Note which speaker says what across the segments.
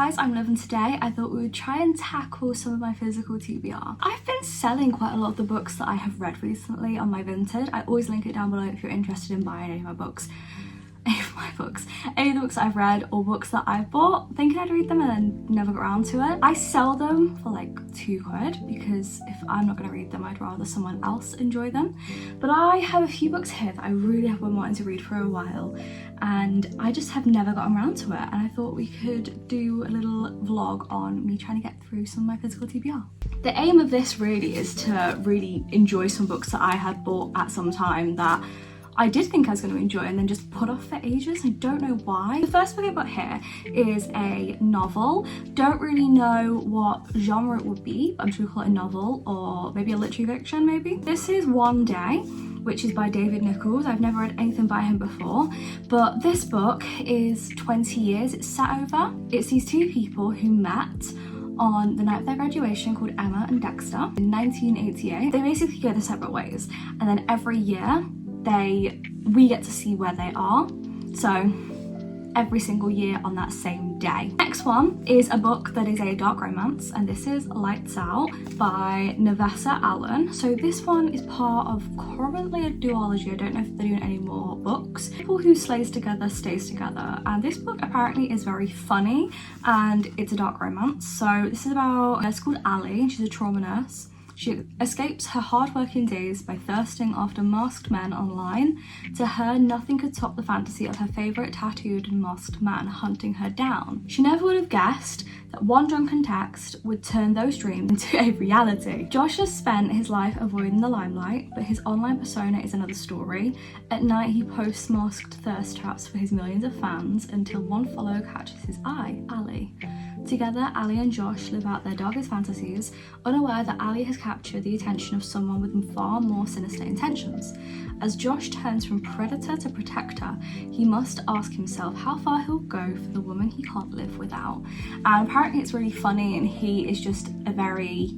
Speaker 1: guys, I'm Liv, and today I thought we would try and tackle some of my physical TBR. I've been selling quite a lot of the books that I have read recently on my Vinted. I always link it down below if you're interested in buying any of my books. Any of the books that I've read or books that I've bought, thinking I'd read them and then never got around to it. I sell them for like £2 because if I'm not going to read them, I'd rather someone else enjoy them. But I have a few books here that I really have been wanting to read for a while, and I just have never gotten around to it, and I thought we could do a little vlog on me trying to get through some of my physical TBR. The aim of this really is to really enjoy some books that I had bought at some time that I did think I was going to enjoy and then just put off for ages. I don't know why. The first book I got here is a novel. Don't really know what genre it would be, but I'm sure we'll call it a novel or maybe a literary fiction maybe. This is One Day, which is by David Nichols. I've never read anything by him before, but this book is 20 years it's set over. It's these two people who met on the night of their graduation, called Emma and Dexter, in 1988. They basically go their separate ways, and then every year we get to see where they are, so every single year on that same day. Next one is a book that is a dark romance, and this is Lights Out by Nevessa Allen. So this one is part of currently a duology. I don't know if they're doing any more books. People who slays together stays together, and this book apparently is very funny and it's a dark romance. So this is about a nurse called Ali. She's a trauma nurse. She escapes her hard-working days by thirsting after masked men online. To her, nothing could top the fantasy of her favourite tattooed and masked man hunting her down. She never would have guessed that one drunken text would turn those dreams into a reality. Josh has spent his life avoiding the limelight, but his online persona is another story. At night, he posts masked thirst traps for his millions of fans until one follower catches his eye, Ali. Together, Ali and Josh live out their darkest fantasies, unaware that Ali has captured the attention of someone with far more sinister intentions. As Josh turns from predator to protector, he must ask himself how far he'll go for the woman he can't live without. And apparently it's really funny, and he is just a very,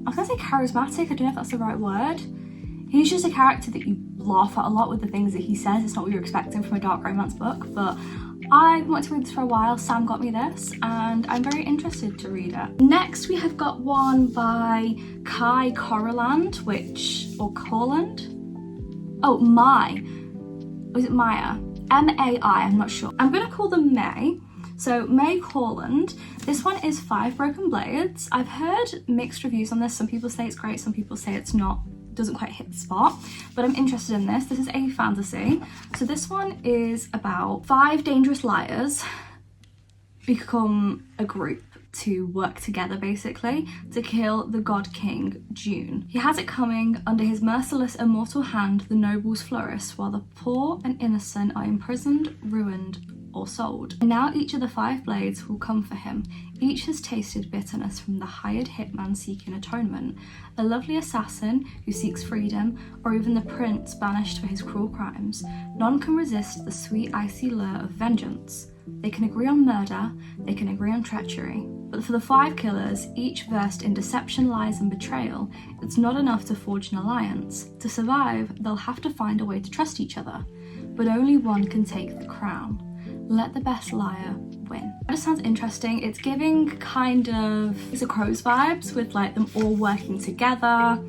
Speaker 1: I was gonna say charismatic, I don't know if that's the right word. He's just a character that you laugh at a lot with the things that he says. It's not what you're expecting from a dark romance book, but I wanted to read this for a while. Sam got me this and I'm very interested to read it. Next we have got one by Kai Corland, was it Maya? M-A-I, I'm not sure. I'm gonna call them May. So May Corland. This one is 5 Broken Blades. I've heard mixed reviews on this. Some people say it's great, some people say it's not, doesn't quite hit the spot, but I'm interested in this. This is a fantasy. So this one is about 5 dangerous liars become a group to work together basically to kill the god king June. He has it coming. Under his merciless immortal hand, the nobles flourish while the poor and innocent are imprisoned, ruined, or sold. And now each of the 5 blades will come for him. Each has tasted bitterness from the hired hitman seeking atonement, a lovely assassin who seeks freedom, or even the prince banished for his cruel crimes. None can resist the sweet icy lure of vengeance. They can agree on murder, they can agree on treachery. But for the 5 killers, each versed in deception, lies and betrayal, it's not enough to forge an alliance. To survive, they'll have to find a way to trust each other. But only one can take the crown. Let the best liar win. That just sounds interesting. It's giving kind of it's a Crows vibes with like them all working together.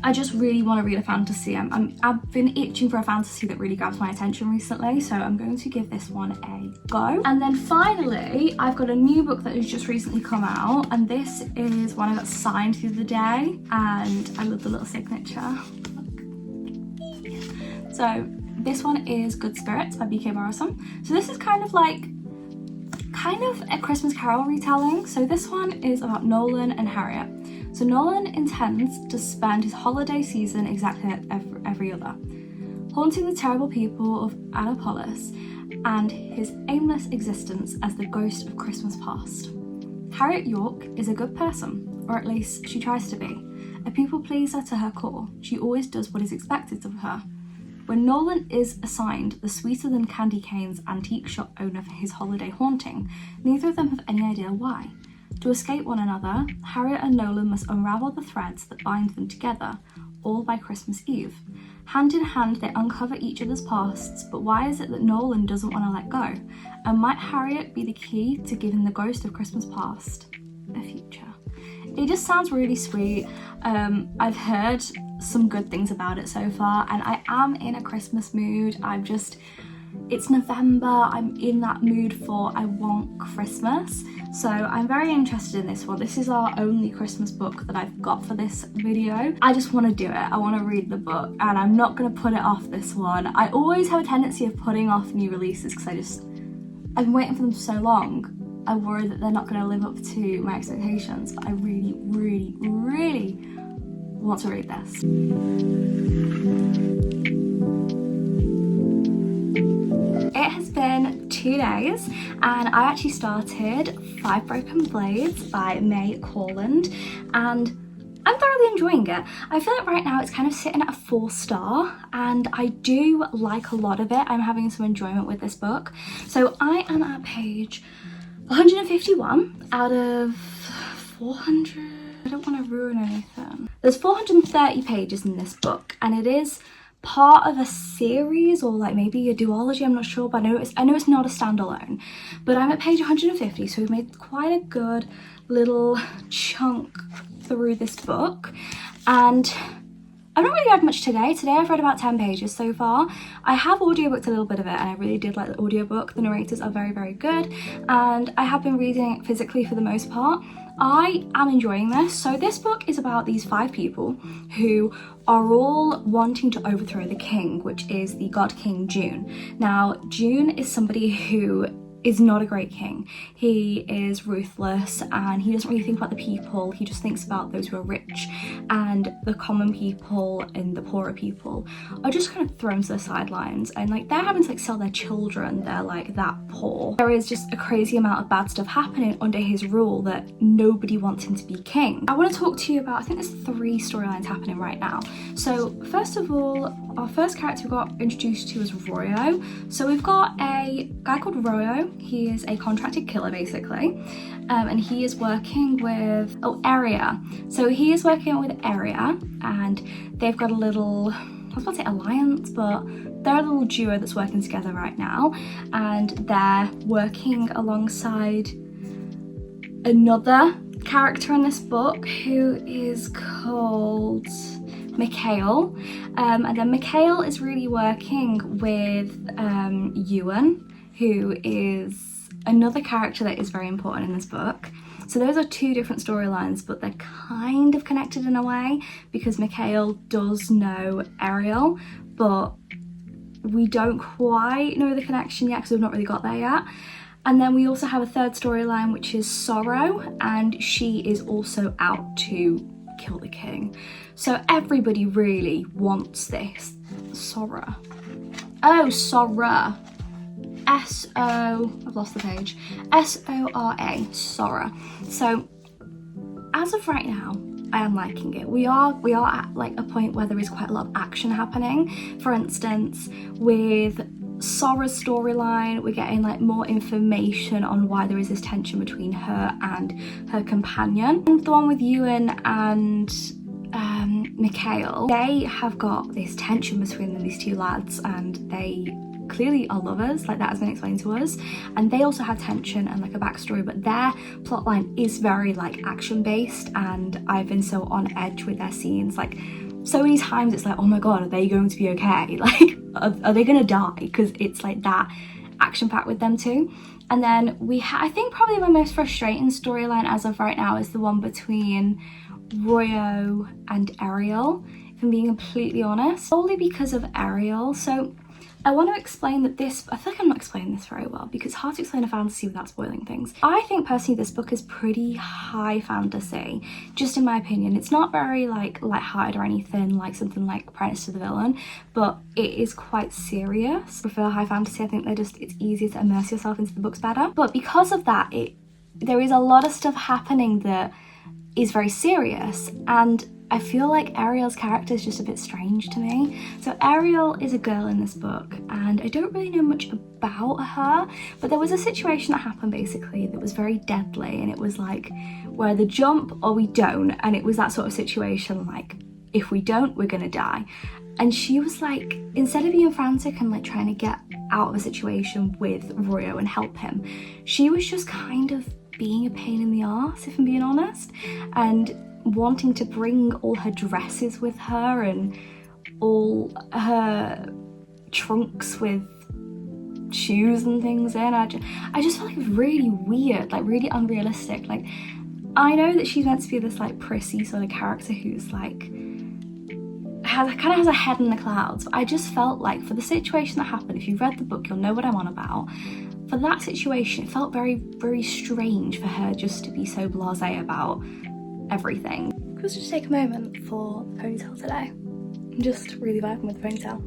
Speaker 1: I just really want to read a fantasy. I've been itching for a fantasy that really grabs my attention recently, so I'm going to give this one a go. And then finally, I've got a new book that has just recently come out, and this is one I got signed the other day, and I love the little signature. So this one is Good Spirits by BK Morrison. So this is kind of a Christmas Carol retelling. So this one is about Nolan and Harriet. So Nolan intends to spend his holiday season exactly like every other, haunting the terrible people of Annapolis and his aimless existence as the ghost of Christmas past. Harriet York is a good person, or at least she tries to be, a people pleaser to her core. She always does what is expected of her. When Nolan is assigned the sweeter than candy canes antique shop owner for his holiday haunting, neither of them have any idea why. To escape one another, Harriet and Nolan must unravel the threads that bind them together, all by Christmas Eve. Hand in hand, they uncover each other's pasts, but why is it that Nolan doesn't want to let go? And might Harriet be the key to giving the ghost of Christmas past a future? It just sounds really sweet. I've heard some good things about it so far, and I am in a Christmas mood. It's November, I'm in that mood for I want Christmas. So I'm very interested in this one. This is our only Christmas book that I've got for this video. I just want to do it. I want to read the book, and I'm not going to put it off this one. I always have a tendency of putting off new releases because I've been waiting for them so long. I worry that they're not going to live up to my expectations, but I really, really, really want to read this. It has been 2 days and I actually started 5 Broken Blades by May Corland, and I'm thoroughly enjoying it. I feel like right now it's kind of sitting at a 4-star, and I do like a lot of it. I'm having some enjoyment with this book. So I am at page 151 out of 400. I don't want to ruin anything. There's 430 pages in this book, and it is part of a series, or like maybe a duology, I'm not sure, but I know it's not a standalone. But I'm at page 150, so we've made quite a good little chunk through this book, and I've not really read much today. Today I've read about 10 pages so far. I have audiobooked a little bit of it, and I really did like the audiobook. The narrators are very, very good, and I have been reading it physically for the most part. I am enjoying this. So this book is about these 5 people who are all wanting to overthrow the king, which is the god king June. Now, June is somebody who is not a great king. He is ruthless, and he doesn't really think about the people. He just thinks about those who are rich, and the common people and the poorer people are just kind of thrown to the sidelines, and like they're having to like sell their children. They're like that poor. There is just a crazy amount of bad stuff happening under his rule that nobody wants him to be king. I want to talk to you about, I think there's 3 storylines happening right now. So first of all, our first character we got introduced to is Royo. So we've got a guy called Royo. He is a contracted killer basically, and he is working with Area. So he is working with Area, and they've got a little, I was about to say alliance, but they're a little duo that's working together right now, and they're working alongside another character in this book who is called Mikhail, and then Mikhail is really working with Ewan, who is another character that is very important in this book. So those are 2 different storylines, but they're kind of connected in a way because Mikhail does know Ariel, but we don't quite know the connection yet because we've not really got there yet. And then we also have a 3rd storyline, which is Sorrow, and she is also out to kill the king. So everybody really wants this. Sora. Oh, Sora. I've lost the page. S-O-R-A, Sora. So as of right now, I am liking it. We are at like a point where there is quite a lot of action happening. For instance, with Sora's storyline, we're getting like more information on why there is this tension between her and her companion. And the one with Ewan and Mikhail, they have got this tension between them, these 2 lads, and they clearly are lovers, like that has been explained to us, and they also have tension and like a backstory, but their plotline is very like action based, and I've been so on edge with their scenes. Like so many times it's like, oh my god, are they going to be okay? Like are they gonna die? Because it's like that action packed with them too. And then I think probably my most frustrating storyline as of right now is the one between Royo and Ariel, if I'm being completely honest, solely because of Ariel. So I want to explain that I feel like I'm not explaining this very well because it's hard to explain a fantasy without spoiling things. I think personally this book is pretty high fantasy, just in my opinion. It's not very like lighthearted or anything like something like Apprentice to the Villain, but it is quite serious. I prefer high fantasy. I think it's easier to immerse yourself into the books better. But because of that, there is a lot of stuff happening that is very serious, and I feel like Ariel's character is just a bit strange to me. So Ariel is a girl in this book, and I don't really know much about her, but there was a situation that happened basically that was very deadly, and it was like we're the jump or we don't, and it was that sort of situation like if we don't, we're gonna die. And she was like, instead of being frantic and like trying to get out of a situation with Royo and help him, she was just kind of being a pain in the arse, if I'm being honest, and wanting to bring all her dresses with her and all her trunks with shoes and things in. I just felt like it was really weird, like really unrealistic. Like, I know that she's meant to be this like prissy sort of character who's like kind of has a head in the clouds, but I just felt like for the situation that happened, if you've read the book you'll know what I'm on about, for that situation it felt very, very strange for her just to be so blasé about everything. Let's just take a moment for the ponytail today. I'm just really vibing with the ponytail.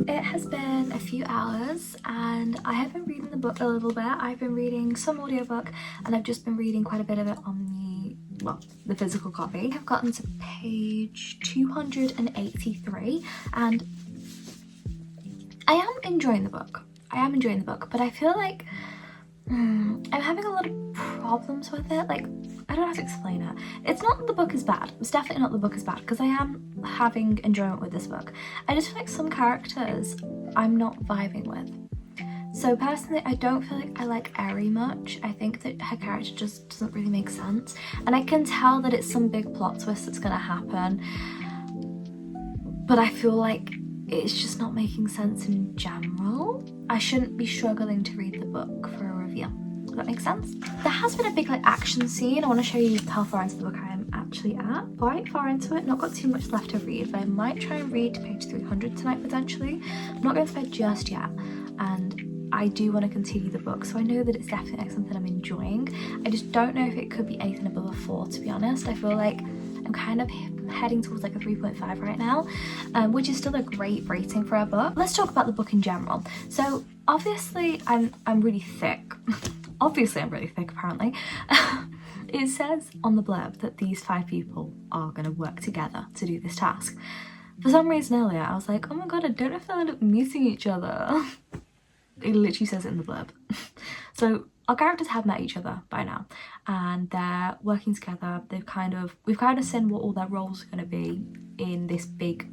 Speaker 1: It has been a few hours and I have been reading the book a little bit. I've been reading some audiobook and I've just been reading quite a bit of it on the physical copy. I've gotten to page 283 and I am enjoying the book. But I feel like I'm having a lot of problems with it. Like, I don't know how to explain it. It's not that the book is bad. It's definitely not the book is bad, because I am having enjoyment with this book. I just feel like some characters I'm not vibing with. So personally, I don't feel like I like Eri much. I think that her character just doesn't really make sense. And I can tell that it's some big plot twist that's gonna happen. But I feel like it's just not making sense in general. I shouldn't be struggling to read the book for a review. Does that make sense? There has been a big like action scene. I want to show you how far into the book I am actually at. Quite far into it, not got too much left to read, but I might try and read to page 300 tonight potentially. I'm not going to bed just yet, and I do want to continue the book, so I know that it's definitely like something I'm enjoying. I just don't know if it could be anything above a 4, to be honest. I feel like I'm kind of heading towards like a 3.5 right now, which is still a great rating for a book. Let's talk about the book in general. So obviously I'm really thick. Obviously I'm really thick, apparently. It says on the blurb that these 5 people are going to work together to do this task. For some reason earlier I was like, oh my god, I don't know if they'll end up meeting each other. It literally says it in the blurb. So our characters have met each other by now and they're working together. We've kind of seen what all their roles are going to be in this big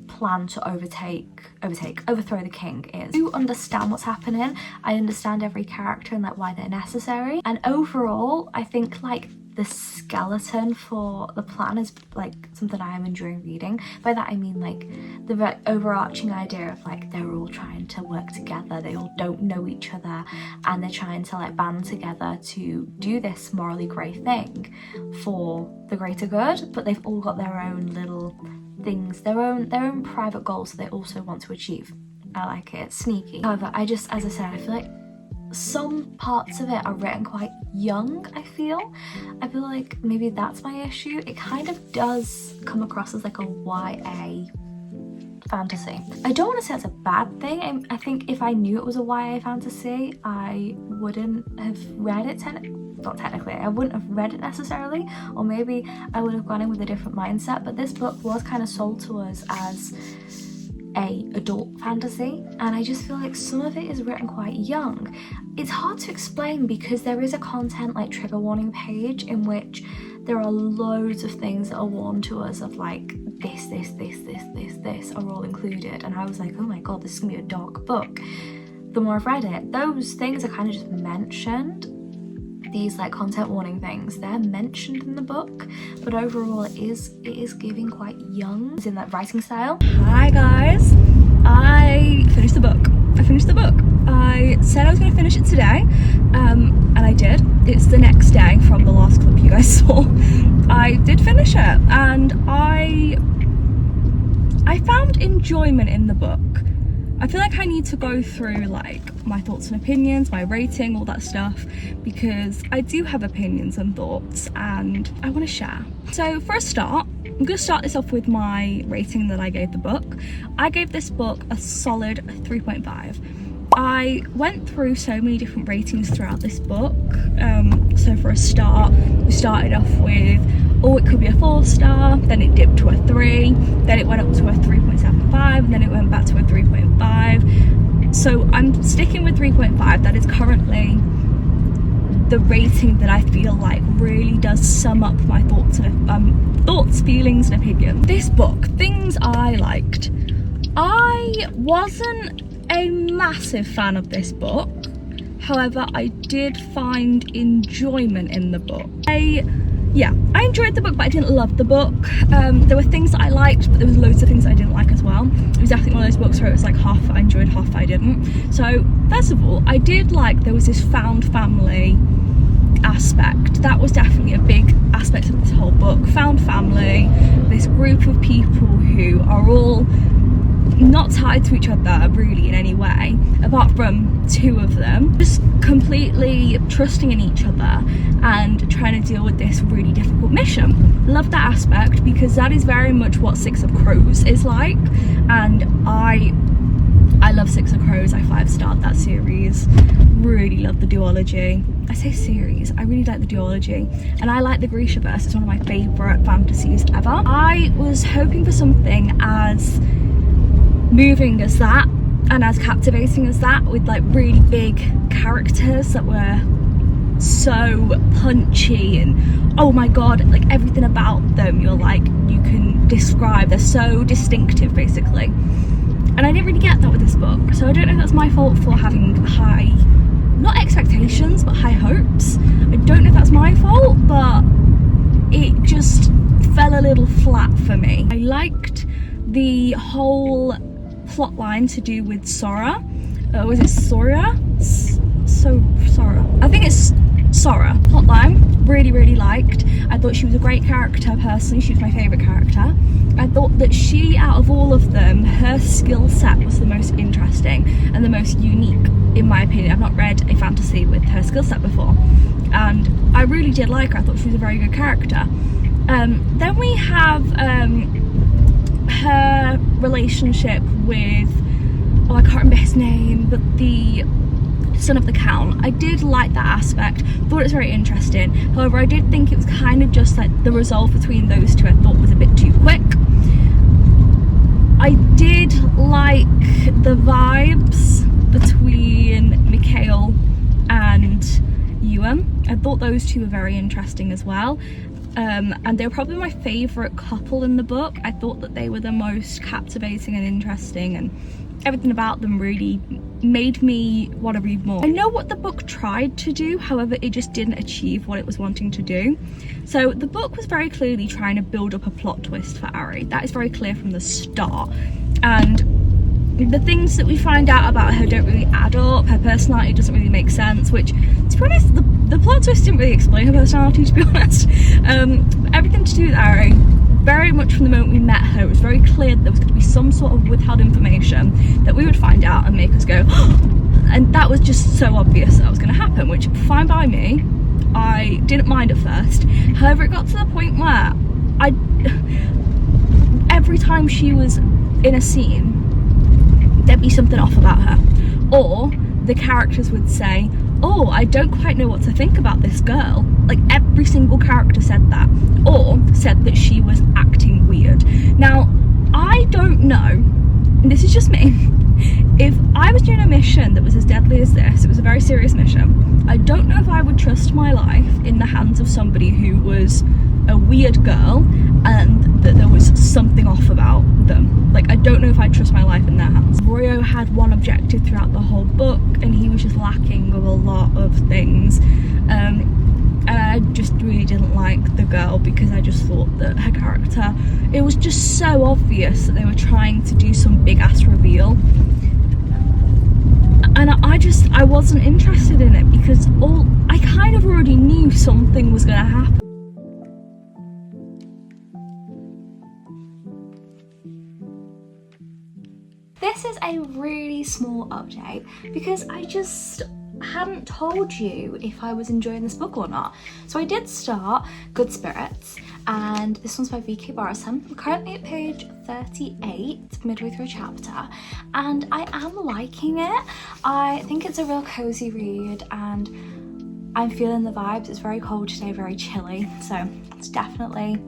Speaker 1: plan to overthrow the king is. I do understand what's happening. I understand every character and like why they're necessary. And overall, I think like the skeleton for the plan is like something I am enjoying reading. By that I mean like the overarching idea of like they're all trying to work together, they all don't know each other and they're trying to like band together to do this morally grey thing for the greater good, but they've all got their own little things, their own private goals that they also want to achieve. I like it, it's sneaky. However, as I said, I feel like some parts of it are written quite young. I feel like maybe that's my issue. It kind of does come across as like a YA fantasy. I don't want to say it's a bad thing. I think if I knew it was a YA fantasy I wouldn't have read it not technically, I wouldn't have read it necessarily, or maybe I would have gone in with a different mindset, but this book was kind of sold to us as a adult fantasy and I just feel like some of it is written quite young. It's hard to explain because there is a content like trigger warning page in which there are loads of things that are warned to us of like this are all included, and I was like, oh my god, this is gonna be a dark book. The more I've read it, those things are kind of just mentioned. These like content warning things, they're mentioned in the book, but overall it is giving quite young. It's in that writing style. Hi guys, I finished the book. I said I was going to finish it today, and I did. It's the next day from the last clip you guys saw. I did finish it, and I found enjoyment in the book. I feel like I need to go through like my thoughts and opinions, my rating, all that stuff, because I do have opinions and thoughts and I want to share. So for a start, I'm going to start this off with my rating that I gave the book. I gave this book a solid 3.5. I went through so many different ratings throughout this book. So for a start, we started off with, oh, it could be a 4-star, then it dipped to a 3, then it went up to a 3.75, and then it went back to a 3.5. So I'm sticking with 3.5. That is currently the rating that I feel like really does sum up my thoughts, feelings and opinions. This book, things I liked. I wasn't a massive fan of this book. However, I did find enjoyment in the book. I enjoyed the book, but I didn't love the book. There were things that I liked, but there was loads of things I didn't like as well. It was definitely one of those books where it was like half I enjoyed, half I didn't. So first of all, I did like there was this found family aspect. That was definitely a big aspect of this whole book. Found family, this group of people who are all not tied to each other really in any way, apart from two of them, just completely trusting in each other and trying to deal with this really difficult mission. Love that aspect because that is very much what Six of Crows is like, and I love Six of Crows. I 5-starred that series. Really love the duology. I say series, I really like the duology, and I like the Grishaverse. It's one of my favourite fantasies ever. I was hoping for something as moving as that and as captivating as that, with like really big characters that were so punchy and oh my god, like everything about them you can describe. They're so distinctive basically, and I didn't really get that with this book. So I don't know if that's my fault for having high, not expectations, but high hopes. I don't know if that's my fault, but it just fell a little flat for me. I liked the whole plot line to do with Sora. Was it Sora? Sora. I think it's Sora. Plotline, really liked. I thought she was a great character personally. She was my favourite character. I thought that she, out of all of them, her skill set was the most interesting and the most unique in my opinion. I've not read a fantasy with her skill set before, and I really did like her. I thought she was a very good character. Then we have her relationship with, I can't remember his name, but the son of the Count. I did like that aspect, thought it was very interesting. However, I did think it was kind of just like the resolve between those two I thought was a bit too quick. I did like the vibes between Mikhail and Ewan. I thought those two were very interesting as well. And they were probably my favourite couple in the book. I thought that they were the most captivating and interesting, and everything about them really made me want to read more. I know what the book tried to do, however it just didn't achieve what it was wanting to do. So the book was very clearly trying to build up a plot twist for Ari. That is very clear from the start, and the things that we find out about her don't really add up. Her personality doesn't really make sense, which, to be honest, the plot twist didn't really explain her personality, to be honest. Everything to do with Ari, very much from the moment we met her, it was very clear that there was going to be some sort of withheld information that we would find out and make us go, oh! And that was just so obvious that was going to happen, which, fine by me. I didn't mind at first. However, it got to the point where every time she was in a scene, there'd be something off about her, or the characters would say, oh, I don't quite know what to think about this girl. Like, every single character said that, or said that she was acting weird. Now, I don't know, and this is just me, if I was doing a mission that was as deadly as this, it was a very serious mission, I don't know if I would trust my life in the hands of somebody who was a weird girl and that there was something off about them. Like, I don't know if I'd trust my life in their hands. Royo had one objective throughout the whole book, and he was just lacking with a lot of things. And I just really didn't like the girl because I just thought that her character, it was just so obvious that they were trying to do some big ass reveal. And I wasn't interested in it because I kind of already knew something was going to happen. This is a really small update because I just hadn't told you if I was enjoying this book or not. So I did start Good Spirits, and this one's by V.K. Barrison. I'm currently at page 38, midway through a chapter, and I am liking it. I think it's a real cozy read, and I'm feeling the vibes. It's very cold today, very chilly, so it's definitely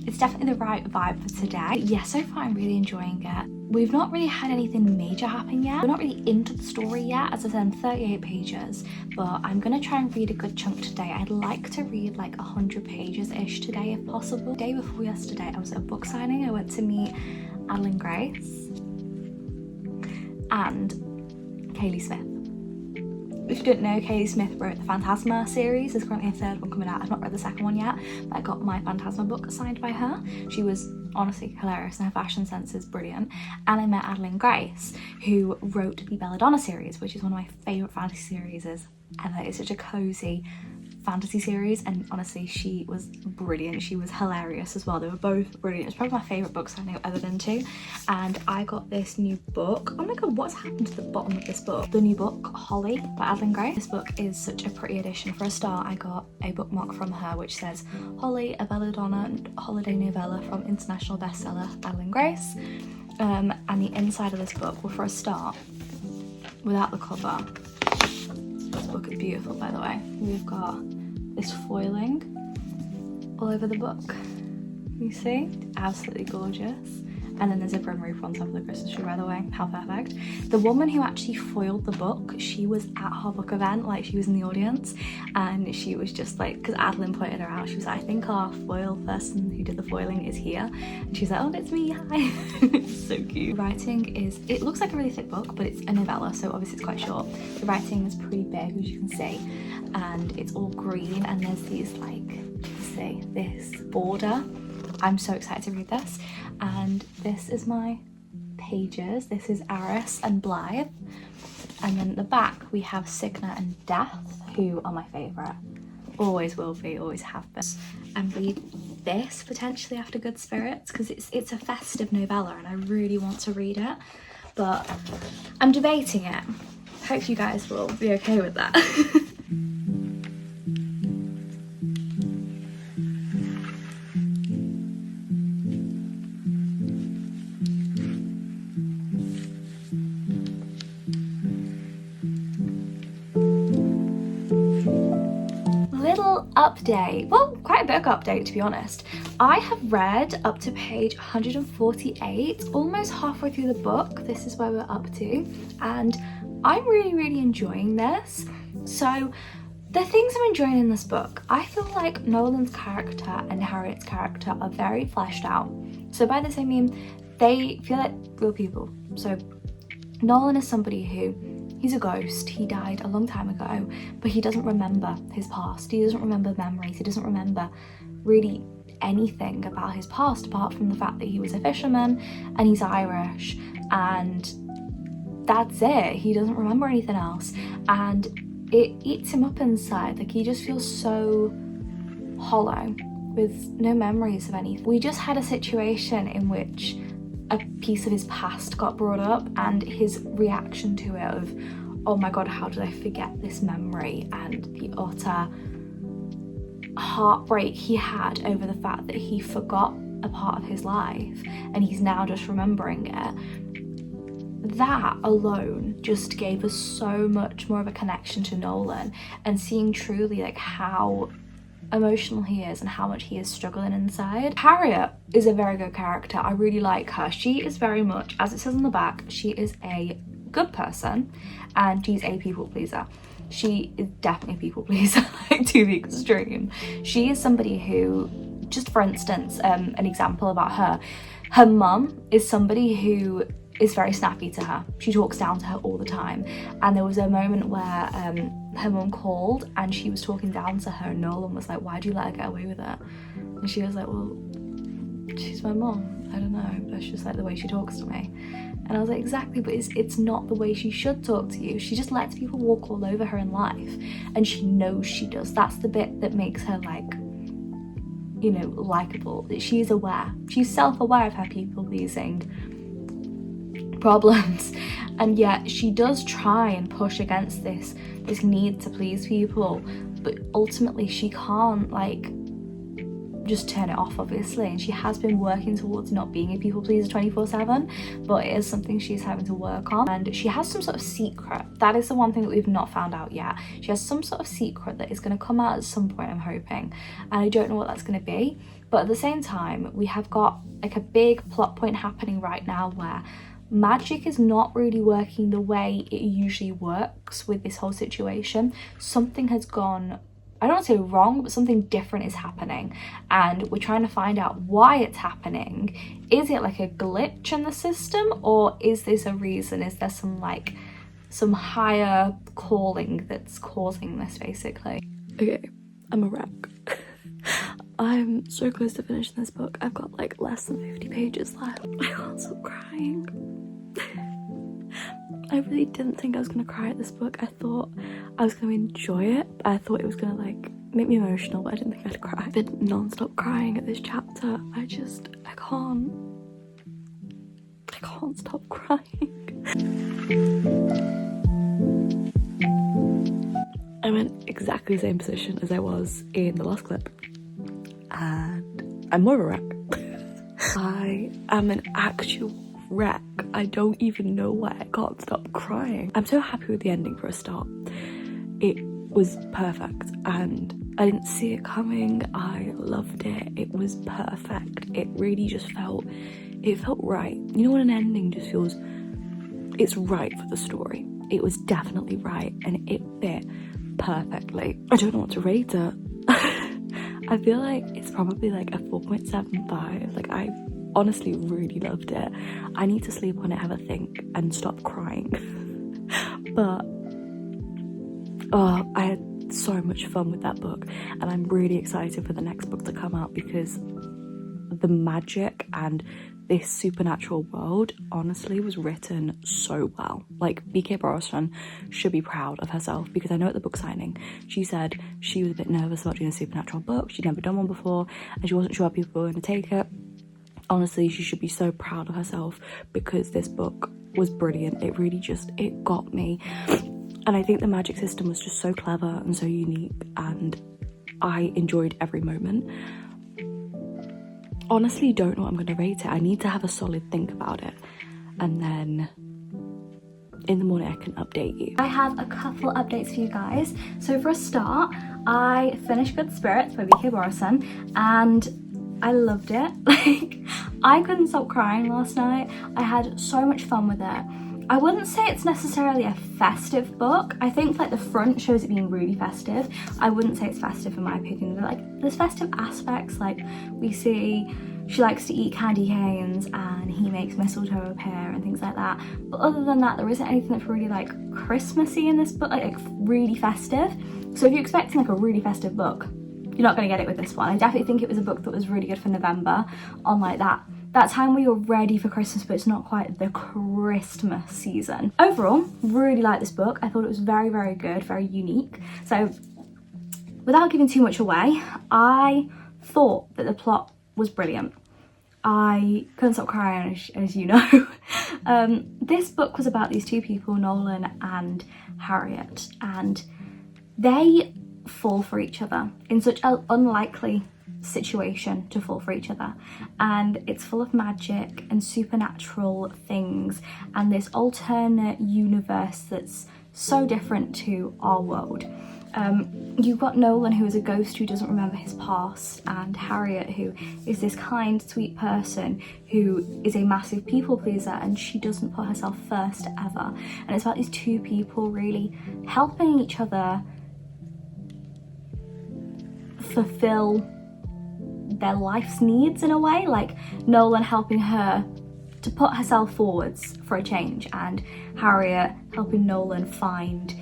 Speaker 1: It's definitely the right vibe for today. Yeah, so far I'm really enjoying it. We've not really had anything major happen yet. We're not really into the story yet. As I said, 38 pages, but I'm gonna try and read a good chunk today. I'd like to read like 100 pages-ish today if possible. The day before yesterday, I was at a book signing. I went to meet Adeline Grace and Kaylee Smith. If you didn't know, Kaylee Smith wrote the Phantasma series. There's currently a third one coming out. I've not read the second one yet, but I got my Phantasma book signed by her. She was honestly hilarious and her fashion sense is brilliant. And I met Adeline Grace, who wrote the Belladonna series, which is one of my favourite fantasy series ever. It's such a cozy fantasy series, and honestly she was brilliant. She was hilarious as well. They were both brilliant. It's probably my favourite book signing I've ever been to. And I got this new book. Oh my god, what's happened to the bottom of this book? The new book, Holly by Adeline Grace. This book is such a pretty edition. For a start, I got a bookmark from her which says Holly, a belladonna and holiday novella from international bestseller Adeline Grace. And the inside of this book, well, for a start, without the cover, this book is beautiful, by the way. We've got this foiling all over the book. You see? Absolutely gorgeous. And then there's a grim reaper on top of the Christmas tree, by the way. How perfect. The woman who actually foiled the book, she was at her book event, like she was in the audience, and she was just like, because Adeline pointed her out, she was like, I think our foil person who did the foiling is here. And she's like, oh, it's me, hi. It's so cute. The writing is, it looks like a really thick book, but it's a novella, so obviously it's quite short. The writing is pretty big, as you can see, and it's all green, and there's these like, see, this border. I'm so excited to read this. And this is my pages. This is Aris and Blythe. And then at the back we have Signa and Death, who are my favourite. Always will be, always have been. And read this potentially after Good Spirits, because it's a festive novella and I really want to read it. But I'm debating it. Hope you guys will be okay with that. Update, well, quite a big update to be honest. I have read up to page 148, almost halfway through the book. This is where we're up to, and I'm really enjoying this. So the things I'm enjoying in this book, I feel like Nolan's character and Harriet's character are very fleshed out. So by this I mean they feel like real people. So Nolan is somebody who, he's a ghost. He died a long time ago, but he doesn't remember his past. He doesn't remember memories. He doesn't remember really anything about his past apart from the fact that he was a fisherman and he's Irish, and that's it. He doesn't remember anything else, and it eats him up inside. Like, he just feels so hollow with no memories of anything. We just had a situation in which a piece of his past got brought up, and his reaction to it of, oh my god, how did I forget this memory, and the utter heartbreak he had over the fact that he forgot a part of his life and he's now just remembering it. That alone just gave us so much more of a connection to Nolan, and seeing truly like how emotional he is and how much he is struggling inside. Harriet is a very good character. I really like her. She is very much, as it says on the back, she is a good person and she's a people pleaser. She is definitely a people pleaser, like to the extreme. She is somebody who, just for instance, an example about her mum is somebody who is very snappy to her. She talks down to her all the time, and there was a moment where her mum called and she was talking down to her, and Nolan was like, why do you let her get away with it? And she was like, well, she's my mum, I don't know, that's just like the way she talks to me. And I was like, exactly, but it's not the way she should talk to you. She just lets people walk all over her in life, and she knows she does. That's the bit that makes her, like, you know, likable. She's aware. She's self-aware of her people-pleasing problems, and yet she does try and push against this need to please people, but ultimately she can't, like, just turn it off, obviously, and she has been working towards not being a people pleaser 24/7, but it is something she's having to work on. And she has some sort of secret. That is the one thing that we've not found out yet. She has some sort of secret that is going to come out at some point, I'm hoping, and I don't know what that's going to be, but at the same time we have got like a big plot point happening right now where magic is not really working the way it usually works with this whole situation. Something has gone, I don't want to say wrong, but something different is happening, and we're trying to find out why it's happening. Is it like a glitch in the system, or is this a reason? Is there some higher calling that's causing this, basically? Okay, I'm a wreck. I'm so close to finishing this book. I've got like less than 50 pages left. I can't stop crying. I really didn't think I was gonna cry at this book. I thought I was gonna enjoy it. I thought it was gonna like make me emotional, but I didn't think I'd cry. I've been non-stop crying at this chapter. I can't stop crying. I'm in exactly the same position as I was in the last clip, and I'm more of a wreck. I am an actual wreck. I don't even know why I can't stop crying. I'm so happy with the ending for a start. It was perfect and I didn't see it coming. I loved it. It was perfect. It really just felt right. You know when an ending just feels, it's right for the story. It was definitely right and it fit perfectly. I don't know what to rate it. I feel like it's probably like a 4.75. Like, I honestly really loved it. I need to sleep on it, have a think, and stop crying. But I had so much fun with that book, and I'm really excited for the next book to come out, because the magic and this supernatural world honestly was written so well. Like, B.K. Barrison should be proud of herself, because I know at the book signing she said she was a bit nervous about doing a supernatural book. She'd never done one before and she wasn't sure how people were going to take it. Honestly, she should be so proud of herself, because this book was brilliant. It really just, it got me. And I think the magic system was just so clever and so unique, and I enjoyed every moment. Honestly, don't know what I'm going to rate it. I need to have a solid think about it, and then in the morning I can update you. I have a couple updates for you guys. So for a start, I finished Good Spirits by B.K. Barrison, and I loved it. Like, I couldn't stop crying last night. I had so much fun with it. I wouldn't say it's necessarily a festive book. I think like the front shows it being really festive. I wouldn't say it's festive in my opinion, but like there's festive aspects. Like, we see she likes to eat candy canes and he makes mistletoe appear and things like that. But other than that, there isn't anything that's really like Christmassy in this book, like really festive. So if you're expecting like a really festive book, you're not going to get it with this one. I definitely think it was a book that was really good for November, on like that time where you're ready for Christmas, but it's not quite the Christmas season. Overall, really like this book. I thought it was very, very good, very unique. So without giving too much away, I thought that the plot was brilliant. I couldn't stop crying, as you know. This book was about these two people, Nolan and Harriet, and they fall for each other in such an unlikely situation to fall for each other, and it's full of magic and supernatural things and this alternate universe that's so different to our world. You've got Nolan, who is a ghost who doesn't remember his past, and Harriet, who is this kind, sweet person who is a massive people pleaser, and she doesn't put herself first ever. And it's about these two people really helping each other fulfill their life's needs in a way, like Nolan helping her to put herself forwards for a change, and Harriet helping Nolan find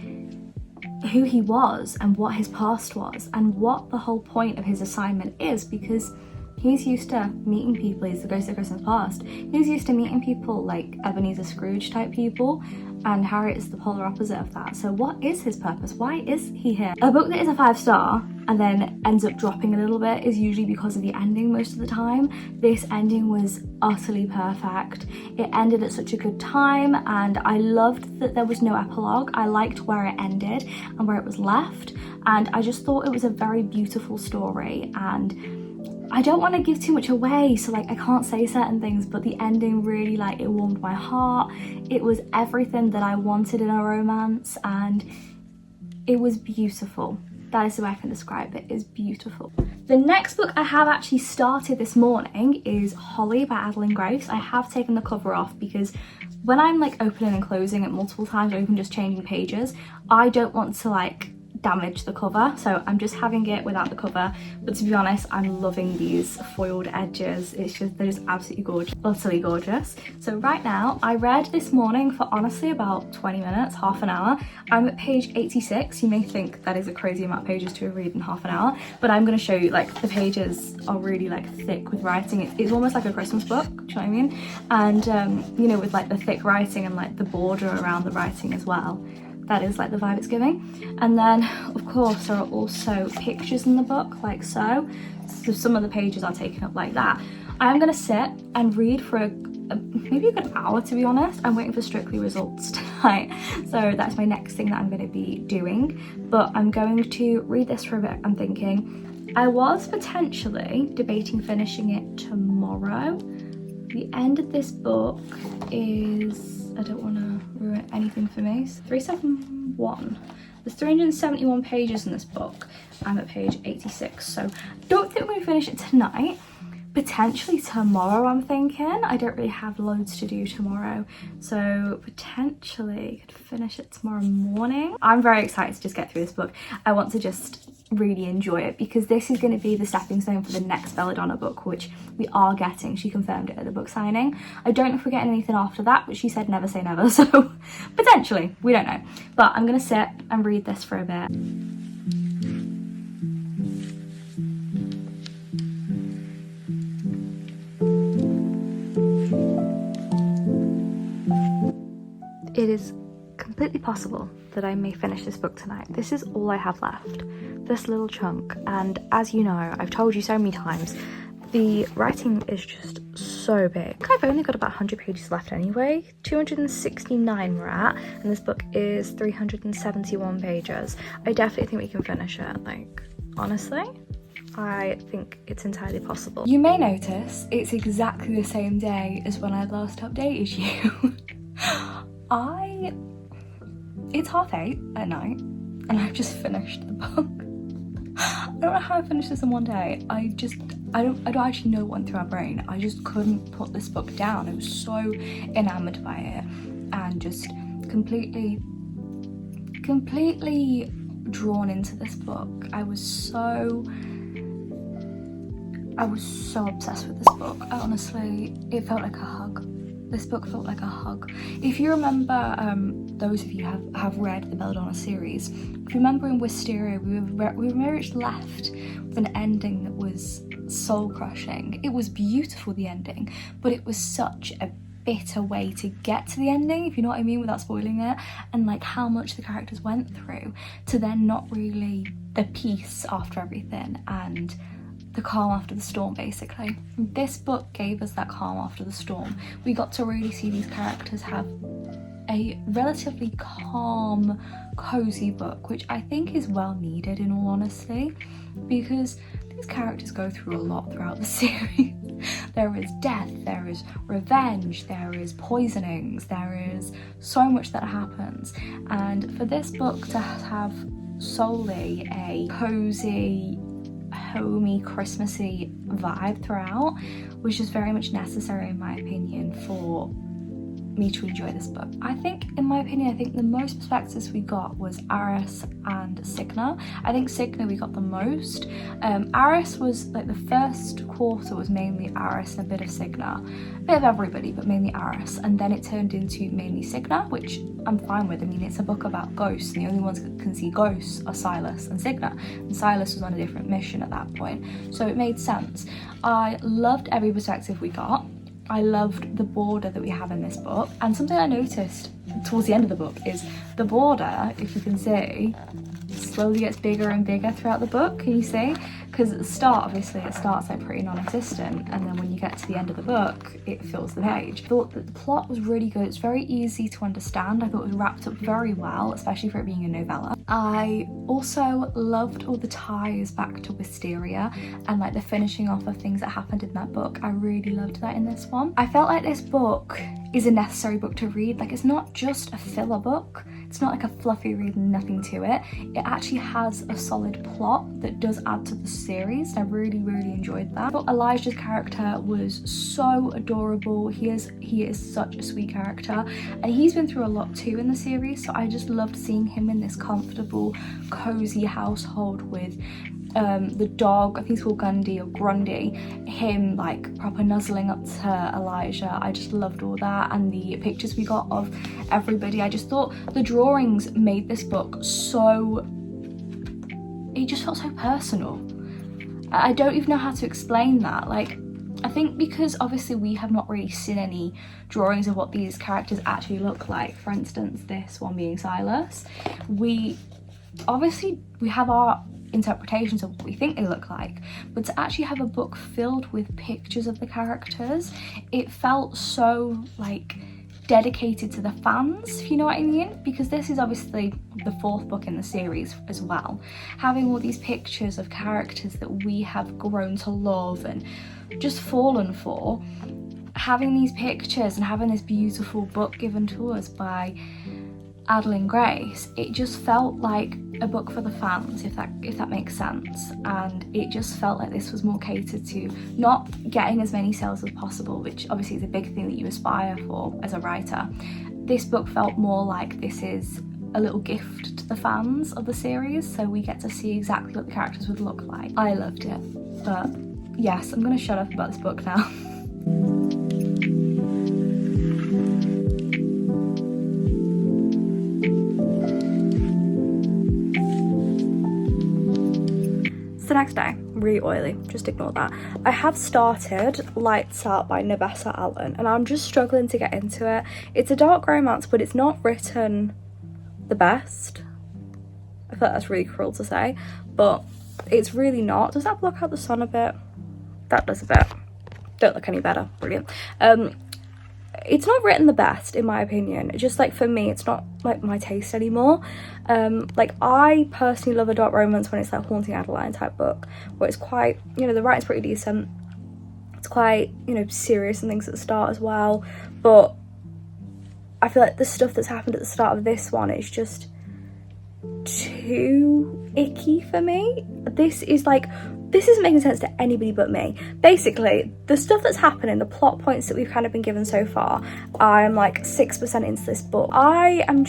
Speaker 1: who he was and what his past was and what the whole point of his assignment is, because he's used to meeting people. He's the ghost of Christmas past. He's used to meeting people like Ebenezer Scrooge type people, and Harriet is the polar opposite of that. So what is his purpose? Why is he here? A book that is a 5-star and then ends up dropping a little bit is usually because of the ending most of the time. This ending was utterly perfect. It ended at such a good time, and I loved that there was no epilogue. I liked where it ended and where it was left, and I just thought it was a very beautiful story. And I don't want to give too much away, so like I can't say certain things, but the ending really, like, it warmed my heart. It was everything that I wanted in a romance, and it was beautiful. That is the way I can describe it. It's beautiful. The next book I have actually started this morning is Holly by Adeline Grace. I have taken the cover off because when I'm like opening and closing it multiple times or even just changing pages, I don't want to like damage the cover, so I'm just having it without the cover. But to be honest, I'm loving these foiled edges. It's just, they're just absolutely gorgeous, utterly gorgeous. So right now, I read this morning for honestly about 20 minutes, half an hour. I'm at page 86. You may think that is a crazy amount of pages to read in half an hour, but I'm going to show you, like, the pages are really like thick with writing. It's almost like a Christmas book, do you know what I mean? And you know, with like the thick writing and like the border around the writing as well. That is like the vibe it's giving. And then of course there are also pictures in the book, like so. So some of the pages are taken up like that. I'm gonna sit and read for maybe a good hour, to be honest. I'm waiting for Strictly results tonight, so that's my next thing that I'm gonna be doing. But I'm going to read this for a bit. I'm thinking, I was potentially debating finishing it tomorrow. The end of this book is, I don't want to ruin anything for me, 371. There's 371 pages in this book. I'm at page 86, so don't think we're going to finish it tonight. Potentially tomorrow, I'm thinking. I don't really have loads to do tomorrow, so potentially could finish it tomorrow morning. I'm very excited to just get through this book. I want to just really enjoy it because this is going to be the stepping stone for the next Belladonna book, which we are getting. She confirmed it at the book signing. I don't know if we're getting anything after that, but she said never say never, so potentially, we don't know. But I'm going to sit and read this for a bit. It is completely possible that I may finish this book tonight. This is all I have left, this little chunk, and as you know, I've told you so many times, the writing is just so big. I've only got about 100 pages left anyway. 269 we're at, and this book is 371 pages. I definitely think we can finish it, like, honestly. I think it's entirely possible. You may notice it's exactly the same day as when I last updated you. It's 8:30 at night and I've just finished the book. I don't know how I finished this in one day. I don't actually know what went through my brain. I just couldn't put this book down. I was so enamored by it and just completely drawn into this book. I was so obsessed with this book. It felt like a hug. This book felt like a hug. If you remember, those of you have read the Belladonna series, if you remember in Wisteria, we were very much left with an ending that was soul-crushing. It was beautiful, the ending, but it was such a bitter way to get to the ending, if you know what I mean, without spoiling it, and like how much the characters went through to then not really the peace after everything and the calm after the storm, basically. This book gave us that calm after the storm. We got to really see these characters have a relatively calm, cozy book, which I think is well needed in all honesty, because these characters go through a lot throughout the series. There is death, there is revenge, there is poisonings, there is so much that happens, and for this book to have solely a cozy, homey, Christmassy vibe throughout was just very much necessary, in my opinion, for me to enjoy this book. I think the most perspectives we got was Aris and Signa. I think Signa we got the most. Aris was like the first quarter was mainly Aris and a bit of Signa, a bit of everybody, but mainly Aris, and then it turned into mainly Signa, which I'm fine with. I mean, it's a book about ghosts, and the only ones that can see ghosts are Silas and Signa, and Silas was on a different mission at that point, so it made sense. I loved every perspective we got. I loved the border that we have in this book, and something I noticed towards the end of the book is the border, if you can see, slowly gets bigger and bigger throughout the book. Can you see? Because at the start, obviously, it starts like pretty non-existent, and then when you get to the end of the book, it fills the page. I thought that the plot was really good. It's very easy to understand. I thought it was wrapped up very well, especially for it being a novella. I also loved all the ties back to Wisteria and like the finishing off of things that happened in that book. I really loved that in this one. I felt like this book is a necessary book to read. Like, it's not just a filler book. It's not like a fluffy read, nothing to it. It actually has a solid plot that does add to the series. I really, really enjoyed that. But Elijah's character was so adorable. He is such a sweet character, and he's been through a lot too in the series, so I just loved seeing him in this comfortable, cozy household with the dog, I think it's called Grundy, him like proper nuzzling up to Elijah. I just loved all that, and the pictures we got of everybody. I just thought the drawings made this book so, it just felt so personal. I don't even know how to explain that. Like, I think because obviously we have not really seen any drawings of what these characters actually look like, for instance this one being Silas, we have our interpretations of what we think they look like, but to actually have a book filled with pictures of the characters, it felt so like dedicated to the fans, if you know what I mean, because this is obviously the 4th book in the series as well. Having all these pictures of characters that we have grown to love and just fallen for, having these pictures and having this beautiful book given to us by Adeline Grace, it just felt like a book for the fans, if that makes sense. And it just felt like this was more catered to not getting as many sales as possible, which obviously is a big thing that you aspire for as a writer. This book felt more like this is a little gift to the fans of the series, so we get to see exactly what the characters would look like. I loved it. But yes, I'm gonna shut up about this book now. The next day, really oily, just ignore that. I have started Lights Out by Nabessa Allen, and I'm just struggling to get into it. It's a dark romance, but it's not written the best. I feel like that's really cruel to say, but it's really not. Does that block out the sun a bit? That does a bit. Don't look any better. Brilliant. It's not written the best in my opinion. Just like for me, it's not like my taste anymore. Like I personally love a dark romance when it's like Haunting Adeline type book, where it's quite, you know, the writing's pretty decent, it's quite, you know, serious and things at the start as well, but I feel like the stuff that's happened at the start of this one is just too icky for me. This isn't making sense to anybody but me. Basically, the stuff that's happening, the plot points that we've kind of been given so far, I'm like 6% into this book. I'm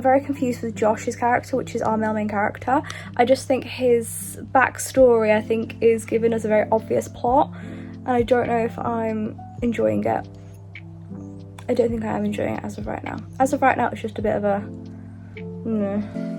Speaker 1: very confused with Josh's character, which is our male main character. I just think his backstory, I think, is giving us a very obvious plot, and I don't know if I'm enjoying it. I don't think I am enjoying it as of right now. As of right now, it's just a bit of a, no.